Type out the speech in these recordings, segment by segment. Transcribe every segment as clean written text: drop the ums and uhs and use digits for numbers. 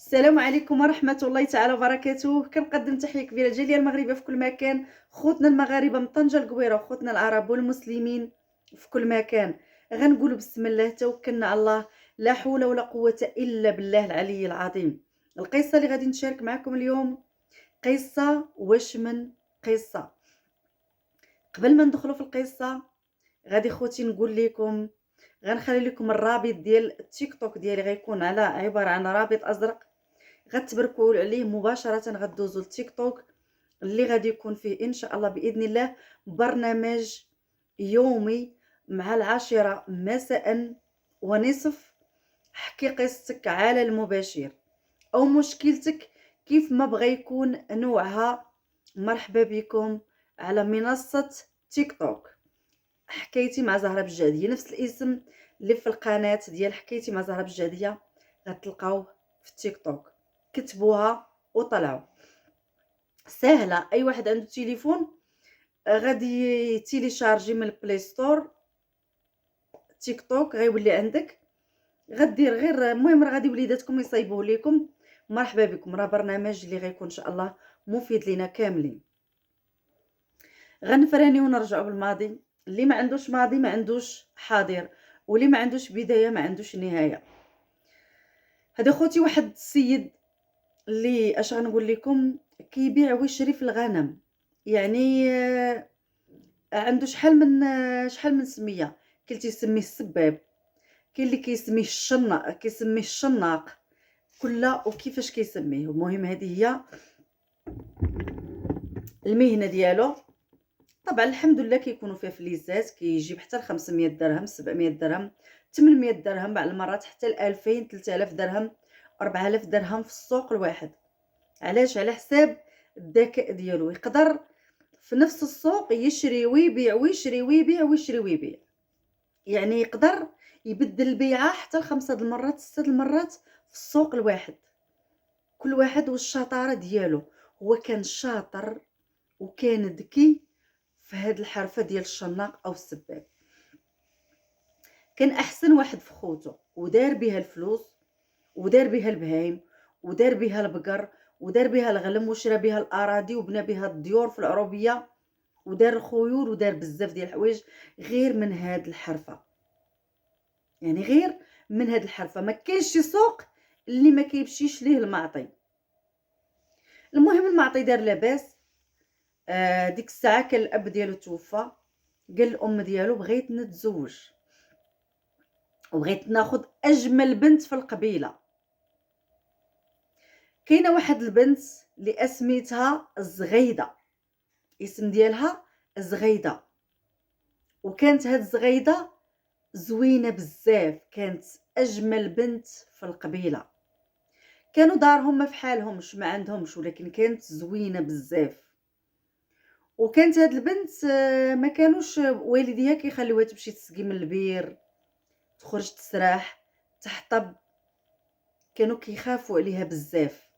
السلام عليكم ورحمة الله تعالى وبركاته. كنقدم تحية كبيرة للجالية المغربية في كل مكان، خوتنا المغاربة من طنجة القويرة وخوتنا العرب والمسلمين في كل مكان. غنقولوا بسم الله توكلنا على الله، لا حول ولا قوة إلا بالله العلي العظيم. القصة اللي غادي نشارك معكم اليوم قصة واش من قصة. قبل ما ندخلوا في القصة غادي خوتي نقول لكم، غنخلي لكم الرابط ديال التيك توك ديالي، غيكون على عبارة عن رابط أزرق، غتبركوا عليه مباشرة، غدوزوا للتيك توك اللي غادي يكون فيه ان شاء الله باذن الله برنامج يومي مع 10 مساء ونصف. حكي قصتك على المباشر او مشكلتك كيف ما بغى يكون نوعها. مرحبا بكم على منصة تيك توك. حكايتي مع زهرة بجادية، نفس الاسم اللي في القناة ديال حكايتي مع زهرة بجادية غتلقاوه في التيك توك. كتبوها وطلعوا سهله، اي واحد عنده تليفون غادي تيليشارجي من البلاي ستور تيك توك، غيولي عندك، غدير غير المهم راه غادي وليداتكم يصايبوه لكم. مرحبا بكم، راه برنامج اللي غيكون ان شاء الله مفيد لينا كاملين. غنفراني ونرجعوا بالماضي. اللي ما عندوش ماضي ما عندوش حاضر، واللي ما عندوش بدايه ما عندوش نهايه. هذا خوتي واحد السيد اللي اش غنقول لكم كيبيع ويشري في الغنم، يعني عنده شحال من سميه. كاين اللي تيسميه السباب، كاين اللي كيسميه الشناق، كيسميه الشناق، كله وكيفاش كيسميه. المهم هذه هي المهنه ديالو. طبعا الحمد لله كيكونوا فيها فليسات، كيجيب حتى ل 500 درهم، 700 درهم، 800 درهم، بعض المرات حتى ل 2000، 3000 درهم، 4000 درهم في السوق الواحد. علاش؟ على حساب الذكاء ديالو. يقدر في نفس السوق يشري ويبيع ويشري ويبيع ويشري ويبيع، يعني يقدر يبدل البيعه حتى ل5 المرات 6 المرات في السوق الواحد. كل واحد والشطاره ديالو. هو كان شاطر وكان ذكي في هاد الحرفه ديال الشناق او السباب. كان احسن واحد في خوتو ودار بها الفلوس ودار بها البهايم ودار بها البقر ودار بها الغلم وشرى بها الاراضي وبنى بها الديور في العروبيه ودار الخيول ودار بزاف ديال الحوايج غير من هاد الحرفه. يعني غير من هاد الحرفه ما كاينش شي سوق اللي ما كيمشيش ليه المعطي. المهم المعطي دار لاباس. ديك الساعه كان الاب ديالو توفى، قال الام ديالو بغيت نتزوج وبغيت ناخذ اجمل بنت في القبيله. كاينه واحد البنت اللي اسميتها زغيده، اسم ديالها زغيده، وكانت هاد زغيده زوينه بزاف، كانت اجمل بنت في القبيله. كانوا دارهم ما فحالهمش ما عندهمش، ولكن كانت زوينه بزاف. وكانت هاد البنت ما كانوش والديها كيخليوها تمشي تسقي من البير، تخرج تسراح، تحطب، كانوا كيخافوا عليها بزاف.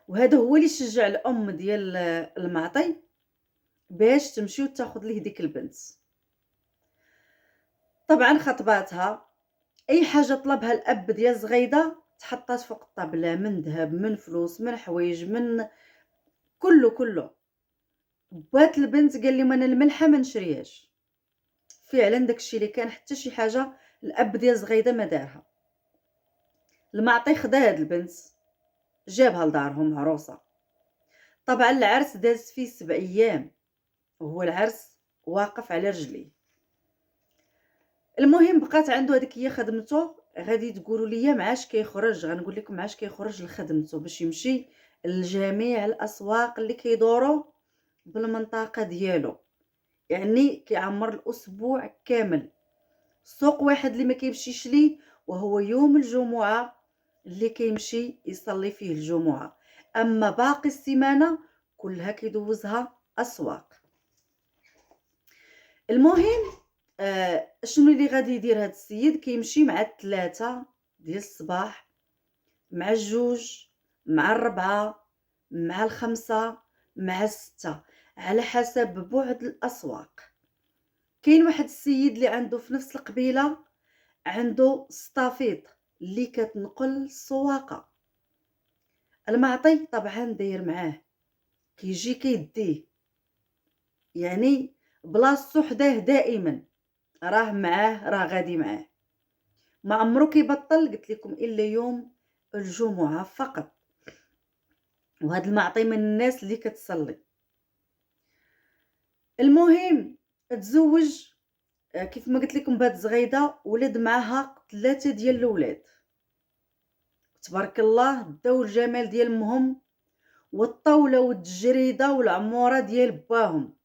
وهذا هو اللي شجع الام ديال المعطي باش تمشي وتاخذ ليه ديك البنت. طبعا خطباتها، اي حاجه طلبها الاب ديال زغيده تحطات فوق الطابله، من ذهب من فلوس من حوايج من كله. بات البنت قال لي انا الملحه ما نشريهاش. فعلا داكشي اللي كان، حتى شي حاجه الاب ديال زغيده ما دارها. المعطي خدا هاد البنت جابها لدارهم عروسه. طبعا العرس داز فيه 7 ايام وهو العرس واقف على رجليه. المهم بقات عنده هذيك هي خدمته. غادي تقولوا لي معاش كيخرج، غنقول لكم معاش كيخرج لخدمته باش يمشي لجميع الاسواق اللي كيدوروا بالمنطقه ديالو. يعني كيعمر الاسبوع كامل. سوق واحد اللي ما كيمشيش ليه وهو يوم الجمعه اللي كيمشي يصلي فيه الجمعه، اما باقي السيمانه كلها كيدوزها اسواق. المهم شنو اللي غادي يدير هاد السيد؟ كيمشي مع 3 ديال الصباح، مع 2، مع 4، مع 5، مع 6، على حسب بعد الاسواق. كاين واحد السيد اللي عنده في نفس القبيله عنده سطافيط اللي كتنقل السواقه. المعطي طبعا داير معاه كيجي كيديه، يعني بلاصتو حداه دائما، راه معاه، راه غادي معاه، ما عمرو كيبطل، قلت لكم الا يوم الجمعه فقط. وهذا المعطي من الناس اللي كتصلي. المهم تزوج، كيف ما قلت لكم بهاد زغيده ولد معاها 3 ديال الاولاد، تبارك الله، داو الجمال ديال امهم والطاوله والتجريده والعموره ديال باهم.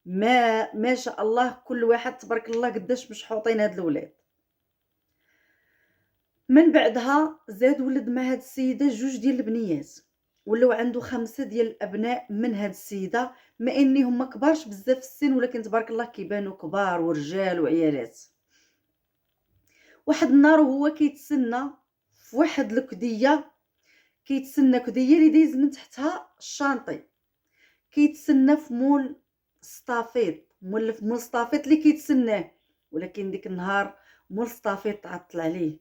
ما شاء الله، كل واحد تبارك الله قداش مشحوطين هاد الاولاد. من بعدها زاد ولد مع هاد السيده 2 ديال البنيات، ولاو عنده 5 ديال الابناء من هاد السيده، ما انهم ما كبارش بزاف في السن، ولكن تبارك الله كيبانوا كبار ورجال وعيالات. واحد النهار وهو كيتسنى في واحد الكديه، كيتسنى كديه اللي دايز من تحتها الشانطي، كيتسنى في مول ستافيط، مولف مول ستافيط اللي كيتسناه، ولكن ديك النهار مول ستافيط تعطل عليه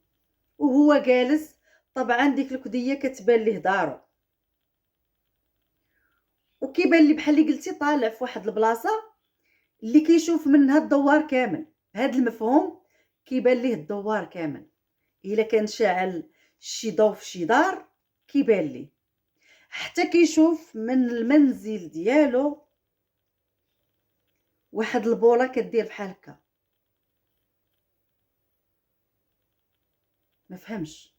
وهو جالس. طبعا ديك الكديه كتبان ليه دارو، وكيبان لي بحال اللي قلتي طالع في واحد البلاصه اللي كيشوف منها الدوار كامل. هذا المفهوم كيبان ليه الدوار كامل، الا كان شاعل شي ضو في شي دار كيبان ليه، حتى كيشوف من المنزل ديالو واحد البوله كدير بحال هكا. ما فهمش،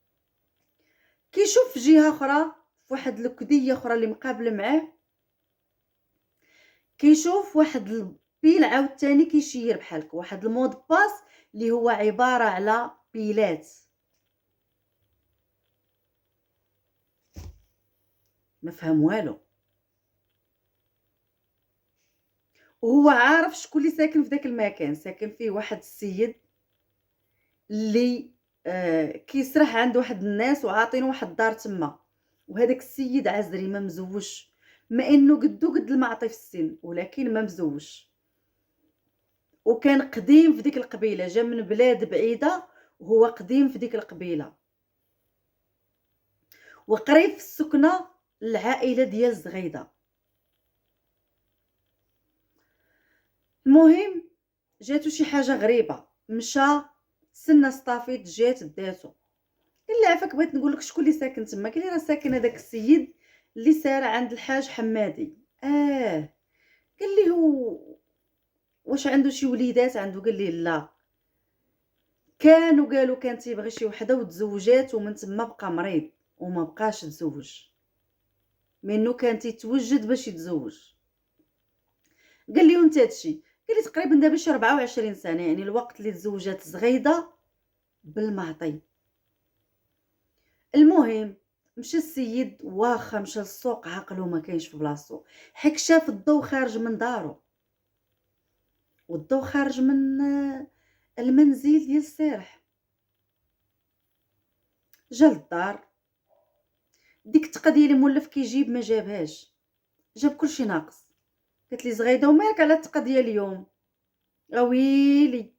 كيشوف في جهه اخرى في واحد الكديه اخرى اللي مقابله معاه، كيشوف واحد البيل عاوتاني كيشير بحال هكا، واحد المود باس اللي هو عباره على بيلات. ما فهم والو، وهو عارف شكون اللي ساكن في داك المكان. ساكن فيه واحد السيد اللي كيسرح عند واحد الناس وعاطينه واحد الدار تما، وهذاك السيد عزري ما مزوجش، ما انه قدو قد المعطي في السن، ولكن ما مزوجش، وكان قديم في ديك القبيله، جا من بلاد بعيده وهو قديم في ديك القبيله، وقريب في السكنه العائله ديال زغيده. المهم جاتو شي حاجه غريبه، مشى سنة صطافيت، جات داتو، قال لي عافاك بغيت نقول لك شكون اللي ساكن تما. قال لي راه ساكن هذاك السيد اللي سارع عند الحاج حمادي. قال لي هو واش عنده شي وليدات عنده؟ قال لي لا، قالوا كان تيبغي شي وحده وتزوجات، ومن تما بقى مريض وما بقاش تزوج، منو كان تيتوجد باش يتزوج. قال لي وانت هادشي؟ قال لي تقريبا دابا شي 24 سنه، يعني الوقت اللي تزوجات زغيده بالمعطي. المهم مشى السيد، واخا مشى للسوق عقلو ما كاينش في بلاصتو، حيت شاف الضو خارج من دارو، والضو خارج من المنزل ديال السارح. جا للدار، ديك التقضيه اللي مولف كيجيب ما جابهاش، جاب كلشي ناقص. قالت لي زغيده ومالك على التقضيه اليوم؟ اويلي،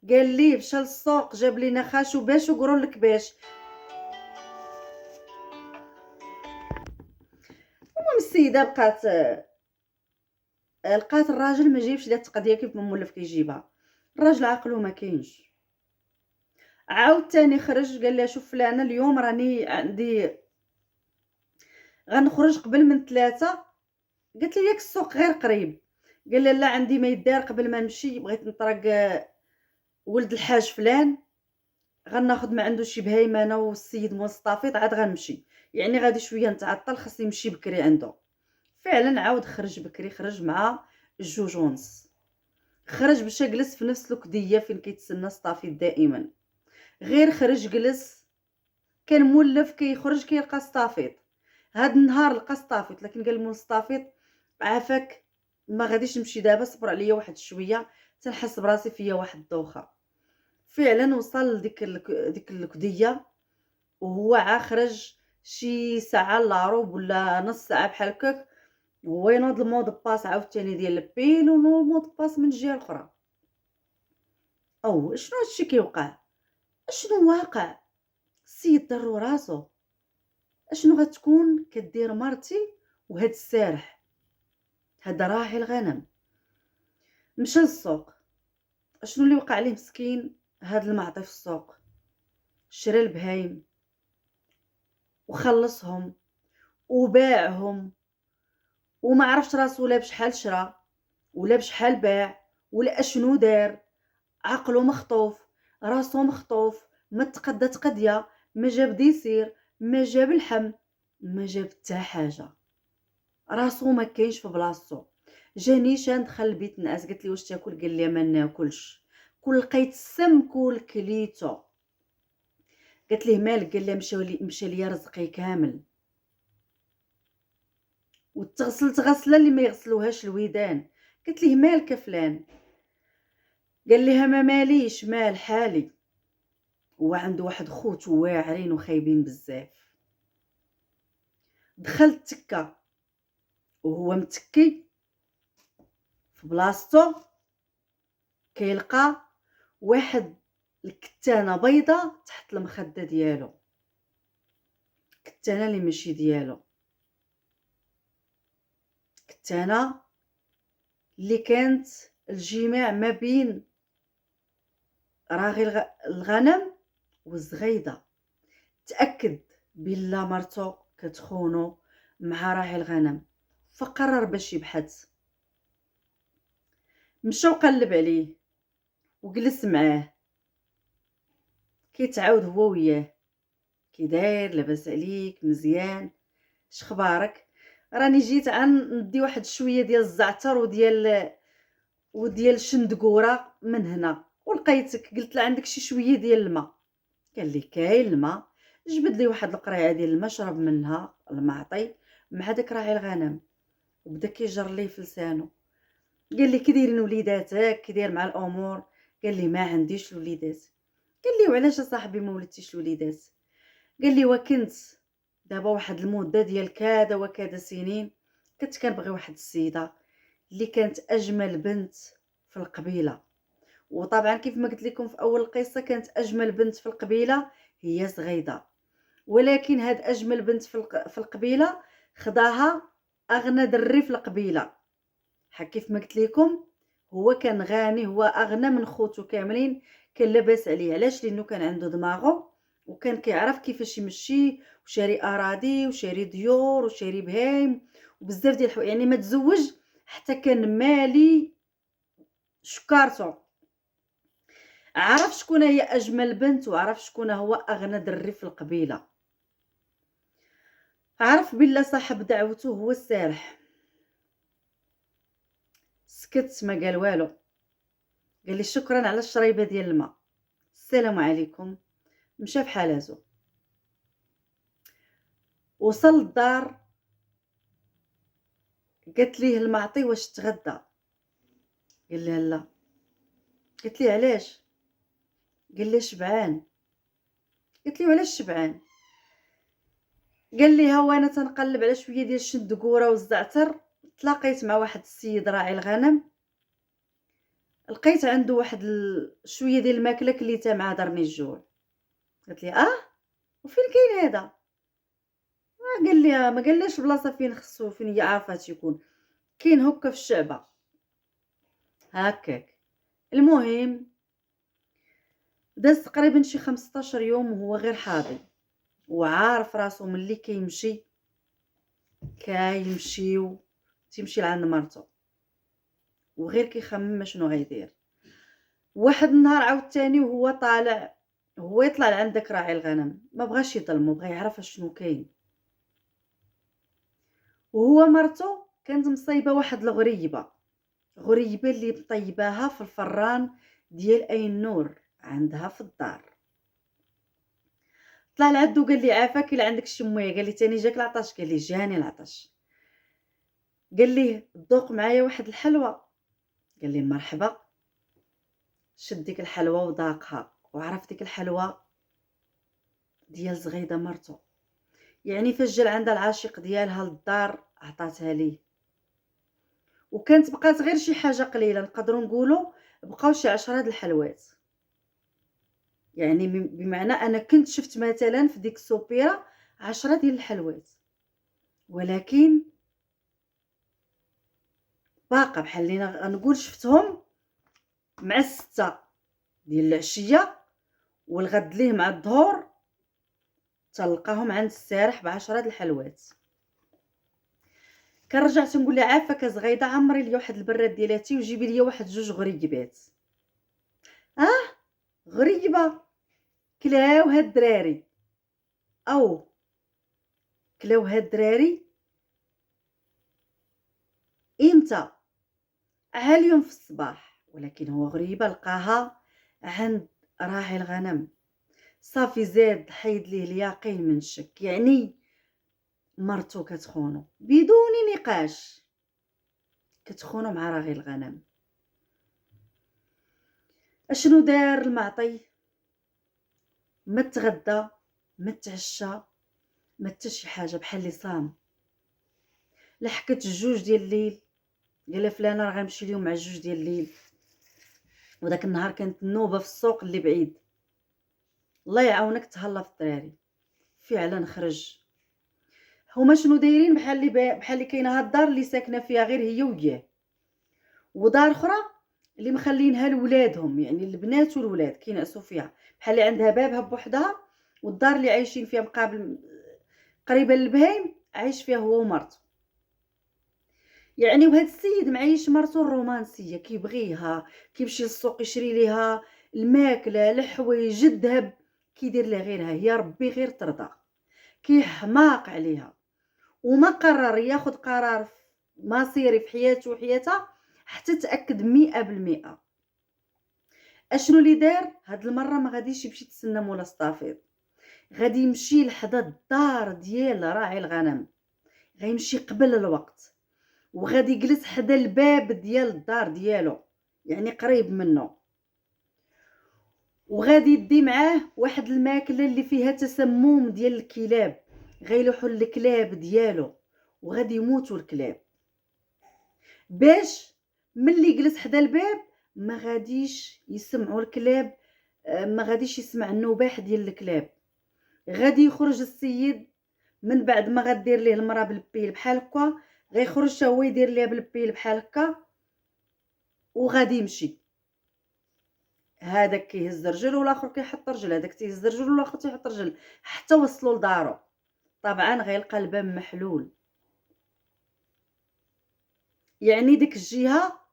قال لي مشى للسوق جاب لينا خاشو باش وقرون الكباش. المهم السيده لقات الراجل ما جايبش ليها التقضيه كيف ما مولف كيجيبها، الراجل عقلو ما كاينش. عاود تاني خرج قال لها شوف فلانه اليوم راني عندي غنخرج قبل من 3. قالت لي ياك السوق غير قريب؟ قال لها لا، عندي ما يدار قبل ما نمشي، بغيت نطرق ولد الحاج فلان، غناخذ ما عنده شي بهايمه انا والسيد مصطفيط، عاد غنمشي، يعني غادي شويه نتعطل، خاصني نمشي بكري عنده. فعلا عاود خرج بكري، خرج مع 2:30، خرج باش جلس في نفس الكديه فين كيتسنى صطافيط دائما. غير خرج جلس، كان مولف كيخرج كيلقى صطافيط. هاد النهار لقى صطافيط، لكن قال مول صطافيط عافاك ما غاديش نمشي دابا، صبر عليا واحد شويه تنحس براسي فيا واحد الدوخه. فعلا وصل ديك الكديه، وهو خرج شي ساعه الا روب ولا نص ساعه بحال هكاك، هو ينوض المود باس عاوتاني ديال البيل، ونوض المود باس من الجهه الاخرى. او شنو هادشي كيوقع؟ شنو واقع؟ السيد ضرو راسو، اشنو غتكون كدير مرتي وهاد السارح، هاد راعي الغنم، مشى للسوق. اشنو اللي وقع عليه مسكين هاد المعطي في السوق؟ شرى البهايم وخلصهم وباعهم، وما عرفش راسو لا بشحال شرا ولا بشحال باع ولا اشنو دار. عقلو مخطوف، راسو مخطوف، ما تقدى تقديه، ما جاب ديسير، ما جاب اللحم، ما جاب حتى حاجه. راسو ما كاينش في بلاصتو. جاني شان دخل البيت نعس، قالت لي واش تاكل؟ قال لي ما ناكلش. كل لقيت السم كل كليتو. قالت ليه مالك؟ قال لي مشى ليا رزقي كامل. وتغسلت غسله اللي ما يغسلوهاش الويدان. قالت ليه مالك فلان؟ قال لها ما ماليش، مال حالي. هو عنده واحد خوت واعرين وخايبين بزاف. دخلت تكا وهو متكي في بلاصتو، كيلقى واحد الكتانه بيضه تحت المخده ديالو، كتانه اللي ماشي ديالو، كتانه اللي كانت الجماع ما بين راغي الغنم والزغيده. تاكد بلا مرتو كتخونو مع راعي الغنم، فقرر باش يبحث. مشى وقلب عليه وجلس معاه، كيتعاود هو وياه. كي داير؟ لاباس عليك؟ مزيان؟ شخبارك؟ راني جيت ندي واحد شويه ديال الزعتر وديال الشندقوره من هنا ولقيتك. قلت له عندك شي شويه ديال الماء؟ قال لي كاين الماء. جبد لي واحد القرعه ديال الماء، شرب منها المعطي مع داك راعي الغنم، وبدا كيجر ليه في لسانه. قال لي كي دايرين وليداتك؟ كي داير مع الامور؟ قال لي ما عنديش الوليدات. قال لي وعلاش صاحبي ما ولدتيش الوليدات؟ قال لي وكنت دابا واحد المده ديال كذا وكذا سنين كنت كنبغي واحد السيده اللي كانت اجمل بنت في القبيله. وطبعا كيف ما قلت لكم في اول القصه، كانت اجمل بنت في القبيله هي زغيده، ولكن هاد اجمل بنت في القبيله خداها اغنى دري في القبيله. كيف ما قلت لكم، هو كان غني، هو اغنى من خوتو كاملين. كان لاباس عليه، علاش؟ لانه كان عنده دماغه وكان كيعرف كيفاش يمشي، وشاري اراضي وشاري ديور وشاري بهايم وبزاف ديال الحوايج. يعني ما تزوج حتى كان مالي شكارته. عرف شكون هي اجمل بنت، وعرف شكون هو اغنى دري في القبيله. عرف بلا صاحب دعوته هو السارح. سكت ما قال والو. قال لي شكرا على الشريبه ديال الماء، السلام عليكم. مشى في حالاتو. وصل للدار، قالت ليه المعطي واش تغدى؟ قال لها لا. قالت ليه علاش؟ قال لي شبعان. قالت لي علاش شبعان؟ قال لي هو انا تنقلب على شويه ديال الشندقوره والزعتر، تلاقيت مع واحد السيد راعي الغنم، لقيت عنده واحد شويه ديال الماكله كليتها مع دارني الجوع. قالت لي وفين كاين هذا؟ قال لي ما قاليش بلاصه فين خصو، فين هي عارفه تيكون كاين هكا في الشعبه هكاك. المهم داز تقريبا شي 15 يوم وهو غير حاضي، وعارف راسو ملي تيمشي لعند مرتو، وغير كيخمم شنو غيدير. واحد النهار عاوتاني وهو طالع، هو يطلع لعندك راعي الغنم، ما بغاش يظلمو، بغا يعرف شنو كاين. وهو مرتو كانت مصايبه واحد الغريبه اللي مطيباها في الفران ديال اي النور عندها في الدار. طلع لعندو قال لي عافاك الا عندك شي مويه. قال لي تاني جاك العطش؟ قال لي جاني العطش. قال لي ذوق معايا واحد الحلوى. قال لي مرحبا. شد ديك الحلوى وذاقها، وعرف ديك الحلوى ديال زغيده مرتو. يعني فاش جا عندها العاشق ديالها للدار عطاتها ليه، وكانت بقات غير شي حاجه قليله، نقدروا نقولوا بقاو شي 10 د الحلوات. يعني بمعنى انا كنت شفت مثلا في ديك السوبيره 10 ديال الحلوات، ولكن باقا بحال اللي غنقول شفتهم مع 6 ديال العشيه، والغد ليه مع الظهر تلقاهم عند السارح ب10 د الحلوات. كنرجع تنقول لها عافاك زغيده، عمري لي واحد البراد ديالاتي وجيبي لي واحد 2 غريبات. غريبه كلاو هاد الدراري، او كلاو هاد الدراري امتى؟ اليوم في الصباح، ولكن هو غريبه لقاها عند راعي الغنم. صافي زاد حيد ليه اليقين من الشك، يعني مرتو كتخونو بدون نقاش، كتخونو مع راعي الغنم. اشنو دار المعطي؟ ما تغدى ما تعشى ما حتى شي حاجه، بحال اللي صام. لحقت 2 ديال الليل، قال فلانه راه غنمشي اليوم مع 2 ديال الليل، وداك النهار كانت النوبه في السوق اللي بعيد. الله يعاونك تهلا في الدراري. فعلا خرج. هما شنو دايرين؟ بحال اللي كاينه هاد الدار اللي ساكنه فيها غير هي وياه، ودار اخرى اللي مخلينها لولادهم، يعني البنات والولاد كينعسوا فيها، بحال اللي عندها بابها بوحدها، والدار اللي عايشين فيها مقابل قريبه للبهايم عايش فيها هو ومرته. يعني وهذا السيد معيش مرته الرومانسيه، كيبغيها، كيمشي للسوق يشري ليها الماكله الحوايج الذهب، كيدير لها غيرها، هي ربي غير ترضى. كيحماق عليها، وما قرر ياخذ قرار مصيري في حياته وحياتها حتى تاكد 100%. اشنو اللي دار هاد المره؟ ما غاديش يمشي يتسنى مولا الصافيط، غادي يمشي لحدا الدار ديال راعي الغنم، غيمشي قبل الوقت، وغادي يجلس حدا الباب ديال الدار ديالو، يعني قريب منه، وغادي يدي معاه واحد الماكله اللي فيها تسمم ديال الكلاب، غيلوحوا الكلاب ديالو وغادي يموتوا الكلاب، باش ملي يجلس حدا الباب ما غاديش يسمعوا الكلاب، ما غاديش يسمع النباح ديال الكلاب. غادي يخرج السيد من بعد ما غدير ليه المراه بالبيل بحال هكا، غيخرج هو يدير ليها بالبيل بحال هكا، وغادي يمشي. هذاك كيهز رجل والاخر كيحط رجل، هذاك تيهز رجل والاخر تيحط رجل، حتى وصلوا لدارو. طبعا غيلقى الباب محلول، يعني ديك الجهه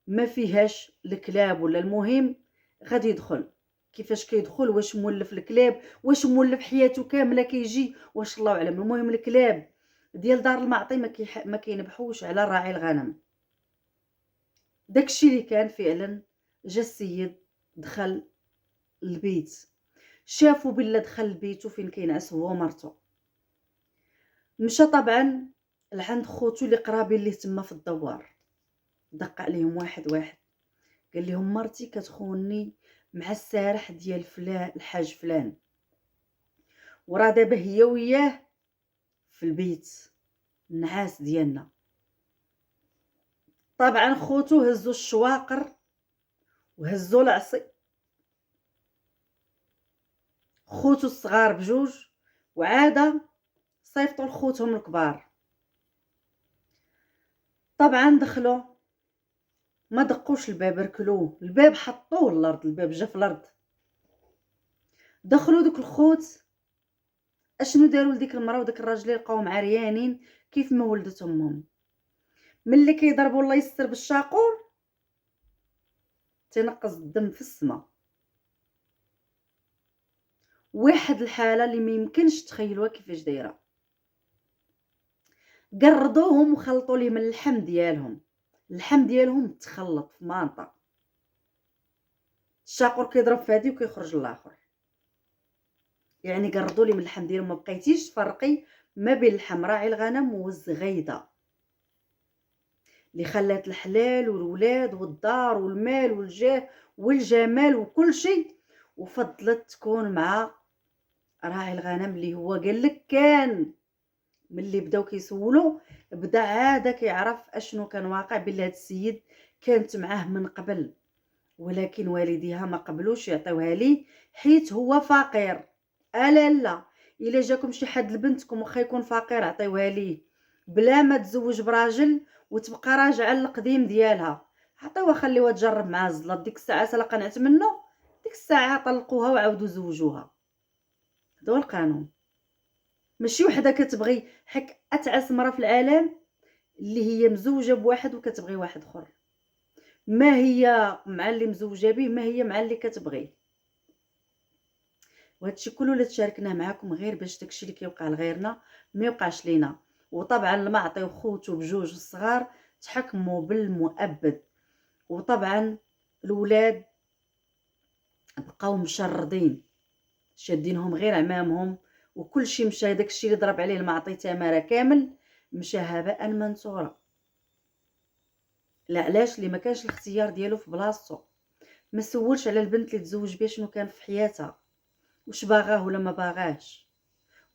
ما فيهاش الكلاب، ولا المهم غادي يدخل. كيفاش كيدخل؟ واش مولف الكلاب؟ واش مولف حياته كامله كيجي؟ واش الله اعلم. المهم الكلاب ديال دار المعطي ما كينبحوش على راعي الغنم. داكشي اللي كان فعلا. جا السيد دخل البيت، شافوا بلا دخل لبيتو فين كينعس هو ومرته. مشى طبعا لعند خوتو اللي قرابين ليه تما في الدوار، دق عليهم واحد واحد، قال لهم مرتي كتخونني مع السارح ديال فلان الحاج فلان، وراه دابا هي وياه في البيت النعاس ديالنا. طبعا خوتو هزوا الشواقر وهزوا العصي، خوتو الصغار بجوج، وعاده صيفطوا لخوتهم الكبار. طبعا دخلوا، ما دقوش الباب، ركلوه الباب، حطوه الارض، الباب جا في الارض. دخلوا دوك الخوت، اشنو داروا لديك المراه وداك الراجل؟ لقاوهم عريانين كيف ما ولدت امهم. ملي كيضربوا الله يستر بالشاقور تنقص الدم في السما. واحد الحاله اللي ما يمكنش تخيلوها كيفاش دايره. قردوهم وخلطوا لهم اللحم ديالهم تخلط في مانطا. الشاقور كيضرب في هادي وكيخرج الاخر، يعني قردوا لي من اللحم ديالهم. ما بقيتيش تفرقي ما بين اللحم راعي الغنم والزغيده اللي خلات الحلال والولاد والدار والمال والجاه والجمال وكل شيء، وفضلت تكون مع راعي الغنم اللي هو قال لك كان ملي بداو كيسولوا بدا عاده كيعرف اشنو كان واقع، بلي هاد السيد كانت معاه من قبل، ولكن والديها ما قبلوش يعطيوها ليه حيت هو فقير. الا لا، الا جاكم شي حد لبنتكم واخا يكون فقير عطيوها ليه، بلا ما تزوج براجل وتبقى راجعه للقديم ديالها، عطيوها خليوها تجرب مع الزلط. ديك الساعه الا قنعت منه، ديك الساعه طلقوها وعاودوا زوجوها. هذا هو القانون. ماشي وحده كتبغي حك اتعس مرة في العالم اللي هي مزوجه بواحد وكتبغي واحد اخر، ما هي مع اللي مزوجه به، ما هي مع اللي كتبغيه. وهادشي كله اللي تشاركناه معكم غير باش داكشي اللي كيوقع لغيرنا ما يوقعش لينا. وطبعا المعطي وخوتو بجوج الصغار تحكموا بالمؤبد. وطبعا الولاد بقاو مشردين شادينهم غير عمامهم، وكل شيء مشى. داكشي اللي ضرب عليه المعطي تماره كامل مشى هباء منثورا. لا علاش؟ اللي ما كانش الاختيار ديالو في بلاصتو. ما سولش على البنت اللي تزوج بها شنو كان في حياتها، واش باغاه ولا ما باغاش.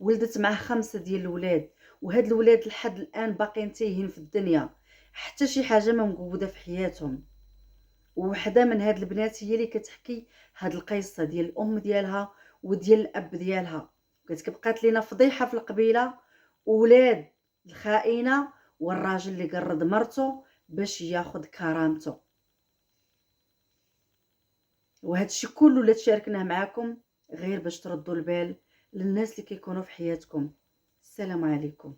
ولدت معاه 5 ديال الولاد، وهاد الولاد لحد الان باقيين تايهين في الدنيا، حتى شي حاجه ما مقوده في حياتهم. وحده من هاد البنات هي اللي كتحكي هاد القصه ديال الام ديالها وديال الاب ديالها. بقات لينا فضيحه في القبيله، ولاد الخائنه والراجل اللي قرد مرته باش ياخذ كرامته. وهذا الشيء كله اللي تشاركناه معكم غير باش تردوا البال للناس اللي كيكونوا في حياتكم. السلام عليكم.